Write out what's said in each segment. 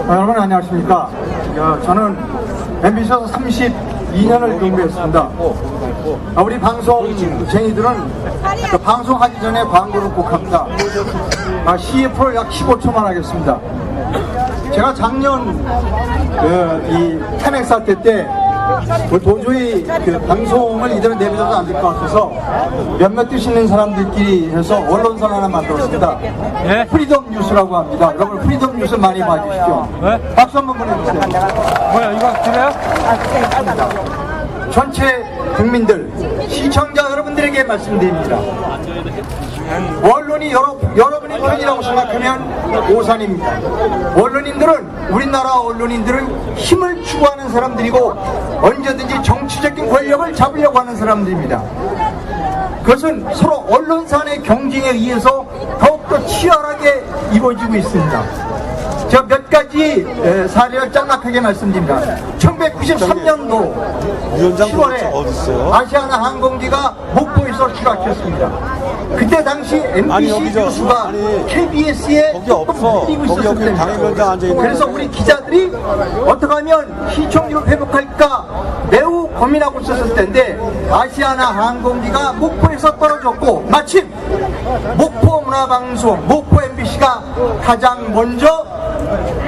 여러분 안녕하십니까. 저는 MBC에서 32년을 근무했습니다. 우리 방송쟁이들은 방송하기 전에 광고를 꼭 합니다. CF를 약 15초만 하겠습니다. 제가 작년 이 탄핵 사태 때 도저히 방송을 이대로 내버려도 안 될 것 같아서 몇몇 뜻 있는 사람들끼리 해서 언론사를 하나 만들었습니다. 네? 프리덤 뉴스라고 합니다. 여러분 프리덤 뉴스 많이 봐주십시오. 네? 박수 한번 보내주세요. 뭐야, 이거 그래요? 전체 국민들, 시청자 여러분들에게 말씀드립니다. 언론이 여러분의 편이라고 생각하면 오산입니다. 우리나라 언론인들은 힘을 추구하는 사람들이고 언제든지 정치적인 권력을 잡으려고 하는 사람들입니다. 그것은 서로 언론사 내 경쟁에 의해서 더욱더 치열하게 이루어지고 있습니다. 제가 몇 가지 사례를 짤막하게 말씀드립니다. 1993년도 10월에 아시아나 항공기가 목포에서 추락했습니다. 그때 당시 MBC 뉴스가 KBS에 밀리고 있었을 때입니다. 그래서 우리 기자들이 어떻게 하면 시청률을 회복할까 매우 고민하고 있었을 때인데 아시아나 항공기가 목포에서 떨어졌고 마침 목포 문화방송, 목포 MBC가 가장 먼저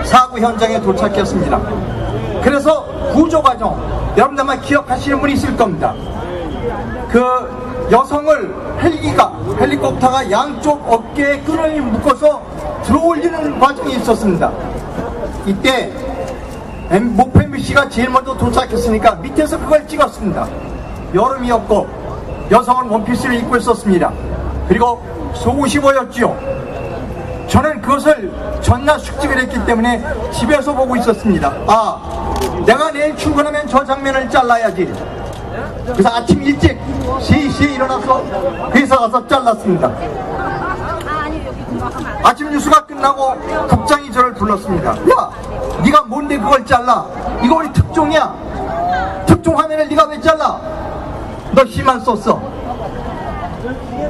사고 현장에 도착했습니다. 그래서 구조 과정, 여러분들 아마 기억하시는 분이 있을 겁니다. 그 여성을 헬리콥터가 양쪽 어깨에 끈을 묶어서 들어올리는 과정이 있었습니다. 이때 목포 MBC가 제일 먼저 도착했으니까 밑에서 그걸 찍었습니다. 여름이었고 여성은 원피스를 입고 있었습니다. 그리고 속옷이 보였죠. 저는 그것을 전날 숙직을 했기 때문에 집에서 보고 있었습니다. 내가 내일 출근하면 저 장면을 잘라야지. 그래서 아침 일찍 3시에 일어나서 회사 가서 잘랐습니다. 아침 뉴스가 끝나고 국장이 저를 불렀습니다. 야, 네가 뭔데 그걸 잘라? 이거 우리 특종이야. 특종 화면을 네가 왜 잘라? 너 심한 썼어.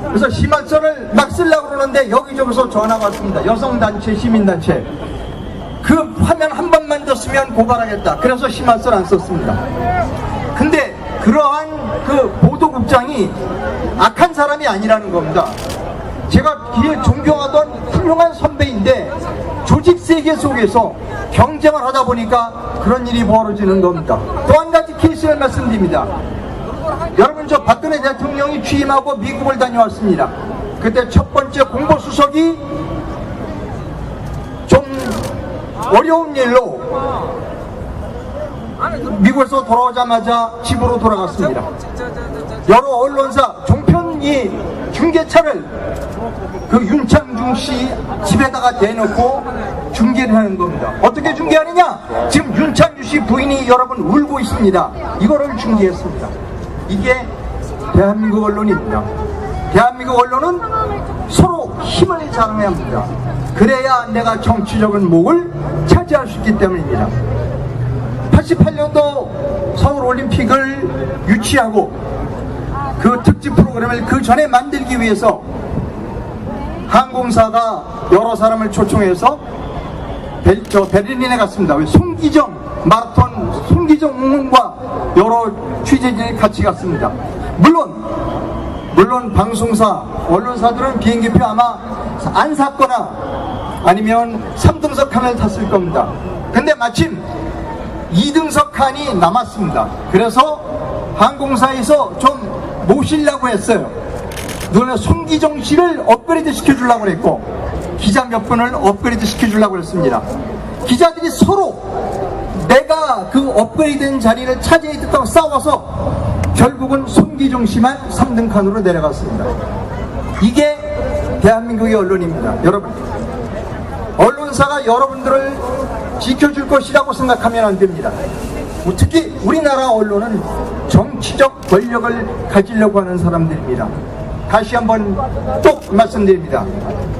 그래서 심할서를 막 쓰려고 그러는데 여기저기서 전화가 왔습니다. 여성단체, 시민단체. 그 화면 한 번만 더 쓰면 고발하겠다. 그래서 심할서를 안 썼습니다. 근데 그러한 그 보도국장이 악한 사람이 아니라는 겁니다. 제가 길 존경하던 훌륭한 선배인데 조직 세계 속에서 경쟁을 하다 보니까 그런 일이 벌어지는 겁니다. 또 한 가지 케이스를 말씀드립니다. 여러분, 저 박근혜 대통령이 취임하고 미국을 다녀왔습니다. 그때 첫 번째 공보수석이 좀 어려운 일로 미국에서 돌아오자마자 집으로 돌아갔습니다. 여러 언론사 종편이 중계차를 그 윤창중 씨 집에다가 대놓고 중계를 하는 겁니다. 어떻게 중계하느냐? 지금 윤창중 씨 부인이 여러분 울고 있습니다. 이거를 중계했습니다. 이게 대한민국 언론입니다. 대한민국 언론은 서로 힘을 자랑해야 합니다. 그래야 내가 정치적인 목을 차지할 수 있기 때문입니다. 88년도 서울올림픽을 유치하고 그 특집 프로그램을 그 전에 만들기 위해서 항공사가 여러 사람을 초청해서 베를린에 갔습니다. 송기정 마라톤, 송기정 응원과 여러 취재진이 같이 갔습니다. 물론 방송사, 언론사들은 비행기표 아마 안 샀거나 아니면 3등석 칸을 탔을 겁니다. 근데 마침 2등석 칸이 남았습니다. 그래서 항공사에서 좀 모시려고 했어요. 누구나 송기정 씨를 업그레이드 시켜주려고 했고 기자 몇 분을 업그레이드 시켜주려고 했습니다. 기자들이 서로 내가 그 업그레이드된 자리를 차지해야 됐다고 싸워서 결국은 송기정 씨만 3등 칸으로 내려갔습니다. 이게 대한민국의 언론입니다. 여러분, 언론사가 여러분들을 지켜줄 것이라고 생각하면 안 됩니다. 특히 우리나라 언론은 정치적 권력을 가지려고 하는 사람들입니다. 다시 한번 또 말씀드립니다.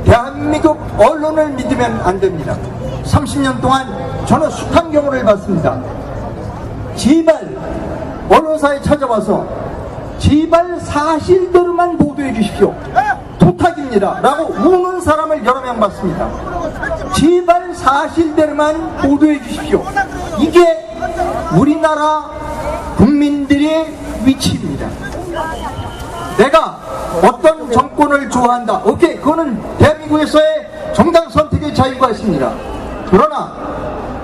대한민국 언론을 믿으면 안 됩니다. 30년 동안 저는 숱한 경우를 봤습니다. 제발 언론사에 찾아와서 제발 사실대로만 보도해 주십시오. 부탁입니다 라고 우는 사람을 여러 명 봤습니다. 제발 사실대로만 보도해 주십시오. 이게 우리나라 국민들의 위치입니다. 내가 어떤 정권을 좋아한다. 오케이, 그거는 대한민국에서의 정당 선택의 자유가 있습니다. 그러나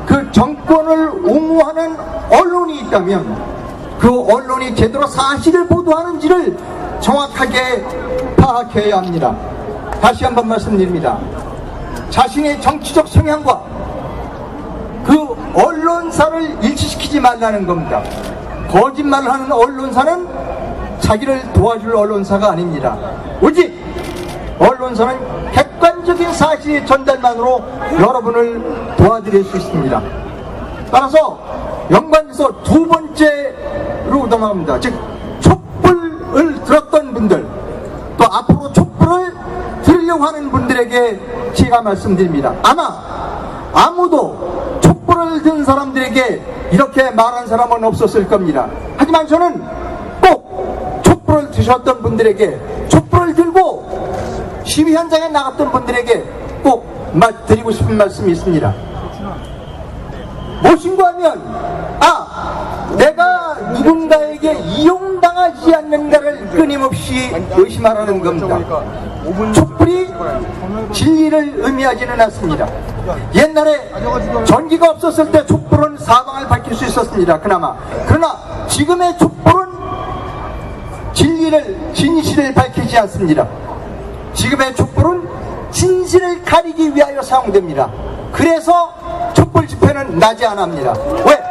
그 정권을 옹호하는 언론이 있다면 그 언론이 제대로 사실을 보도하는지를 정확하게 파악해야 합니다. 다시 한번 말씀드립니다. 자신의 정치적 성향과 그 언론사를 일치시키지 말라는 겁니다. 거짓말을 하는 언론사는 자기를 도와줄 언론사가 아닙니다. 오직 언론사는 객관적인 사실의 전달만으로 여러분을 도와드릴 수 있습니다. 따라서 연관해서 두 번째로 넘어갑니다. 즉 촛불을 들었던 분들, 또 앞으로 촛불을 들으려고 하는 분들에게 제가 말씀드립니다. 아마 아무도 촛불을 든 사람들에게 이렇게 말한 사람은 없었을 겁니다. 하지만 저는 꼭 촛불을 드셨던 분들에게, 촛불을 들고 시위 현장에 나갔던 분들에게 꼭 드리고 싶은 말씀이 있습니다. 무엇인가 하면 내가 누군가에게 이용당하지 않는가를 끊임없이 의심하라는 겁니다. 촛불이 진리를 의미하지는 않습니다. 옛날에 전기가 없었을 때 촛불은 사방을 밝힐 수 있었습니다. 그나마. 그러나 지금의 촛불은 진실을 밝히지 않습니다. 지금의 촛불은 진실을 가리기 위하여 사용됩니다. 그래서 촛불 집회는 나지 않습니다. 왜?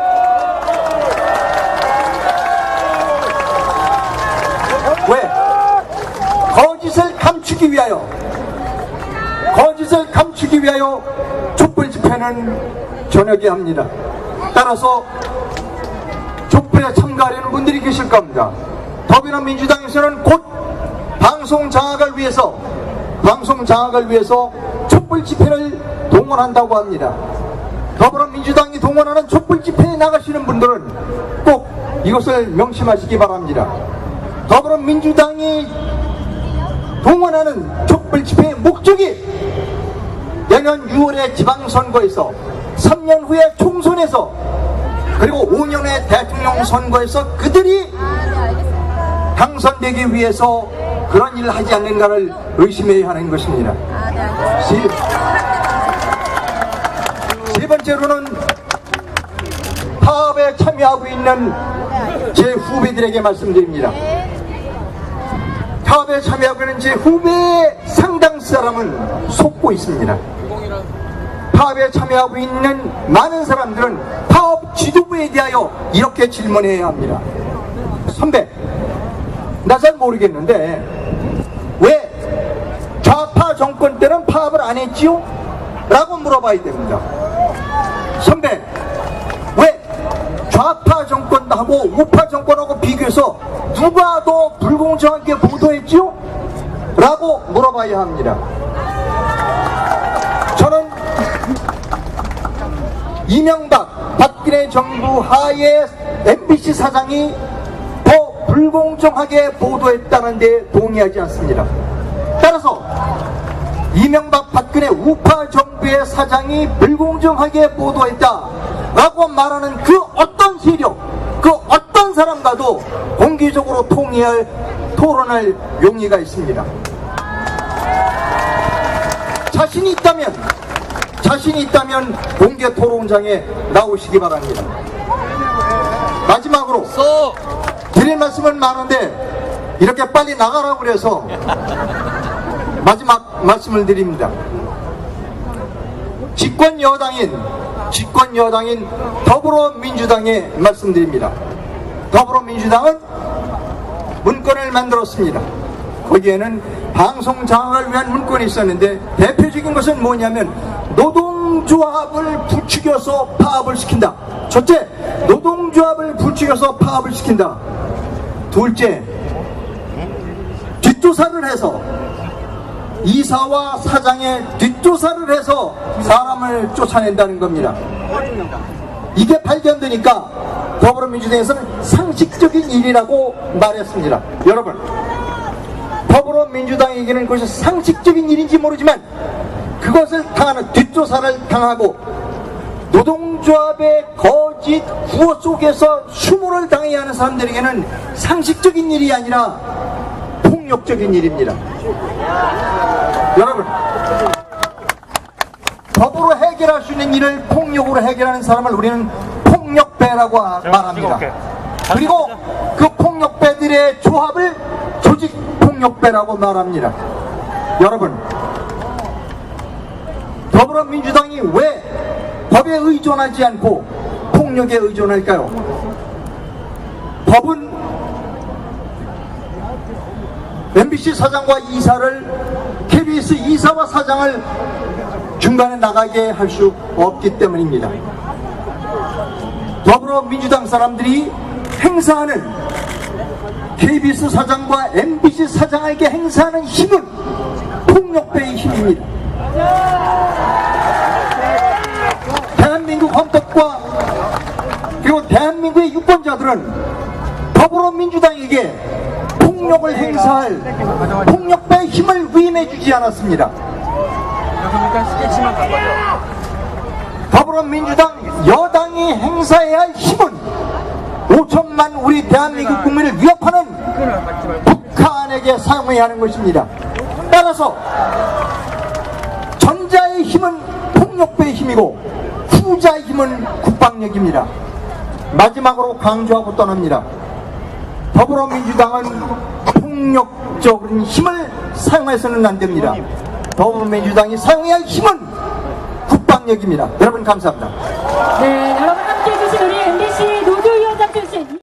거짓을 감추기 위하여 촛불 집회는 저녁에 합니다. 따라서 촛불에 참가하려는 분들이 계실 겁니다. 더불어민주당에서는 곧 방송 장악을 위해서 촛불 집회를 동원한다고 합니다. 더불어민주당이 동원하는 촛불 집회에 나가시는 분들은 꼭 이것을 명심하시기 바랍니다. 더불어민주당이 동원하는 촛불 집회의 목적이 내년 6월의 지방선거에서, 3년 후에 총선에서, 그리고 5년 후에 대통령 선거에서 그들이 당선되기 위해서 그런 일을 하지 않는가를 의심해야 하는 것입니다. 세 번째로는 파업에 참여하고 있는 제 후배들에게 말씀드립니다. 파업에 참여하고 있는 제 후배의 상당수 사람은 속고 있습니다. 파업에 참여하고 있는 많은 사람들은 파업 지도부에 대하여 이렇게 질문해야 합니다. 선배, 나 잘 모르겠는데 왜 좌파 정권 때는 파업을 안 했지요? 라고 물어봐야 됩니다. 선배, 왜 좌파 정권하고 우파 정권하고 비교해서 누가 더 불공정하게 보도했지요? 라고 물어봐야 합니다. 저는 이명박, 박근혜 정부 하에 MBC 사장이 더 불공정하게 보도했다는 데 동의하지 않습니다. 따라서 이명박, 박근혜 우파 정부의 사장이 불공정하게 보도했다라고 말하는 그 어떤 세력, 그 어떤 사람과도 공개적으로 토론할 용의가 있습니다. 자신이 있다면 공개 토론장에 나오시기 바랍니다. 마지막으로 드릴 말씀은 많은데 이렇게 빨리 나가라고 그래서 마지막 말씀을 드립니다. 집권 여당인 더불어민주당에 말씀드립니다. 더불어민주당은 문건을 만들었습니다. 거기에는 방송 장악을 위한 문건이 있었는데 대표적인 것은 뭐냐면 노동조합을 부추겨서 파업을 시킨다. 첫째, 노동조합을 부추겨서 파업을 시킨다. 둘째, 뒷조사를 해서 이사와 사장의 뒷조사를 해서 사람을 쫓아낸다는 겁니다. 이게 발견되니까 더불어민주당에서는 상식적인 일이라고 말했습니다. 여러분, 더불어민주당에게는 그것이 상식적인 일인지 모르지만 그것을 당하는, 뒷조사를 당하고 노동조합의 거짓 구호 속에서 수모를 당해야 하는 사람들에게는 상식적인 일이 아니라 폭력적인 일입니다. 여러분, 법으로 해결할 수 있는 일을 폭력으로 해결하는 사람을 우리는 폭력배라고 말합니다. 그리고 그 폭력배들의 조합을 조직폭력배라고 말합니다. 여러분, 더불어민주당이 왜 법에 의존하지 않고 폭력에 의존할까요? 법은 MBC 사장과 이사를, KBS 이사와 사장을 중간에 나가게 할 수 없기 때문입니다. 더불어민주당 사람들이 행사하는, KBS 사장과 MBC 사장에게 행사하는 힘은 폭력배의 힘입니다. 대한민국 헌법과 그리고 대한민국의 유권자들은 더불어민주당에게 폭력을 행사할 폭력배의 힘을 위임해주지 않았습니다. 더불어민주당 여당이 행사해야 할 힘은 5천만 우리 대한민국 국민을 위협하는 북한에게 사용해야 하는 것입니다. 따라서 전자의 힘은 폭력배의 힘이고 후자의 힘은 국방력입니다. 마지막으로 강조하고 떠납니다. 더불어민주당은 폭력적인 힘을 사용해서는 안 됩니다. 더불어민주당이 사용해야 할 힘은 국방력입니다. 여러분 감사합니다. 네, 여러분.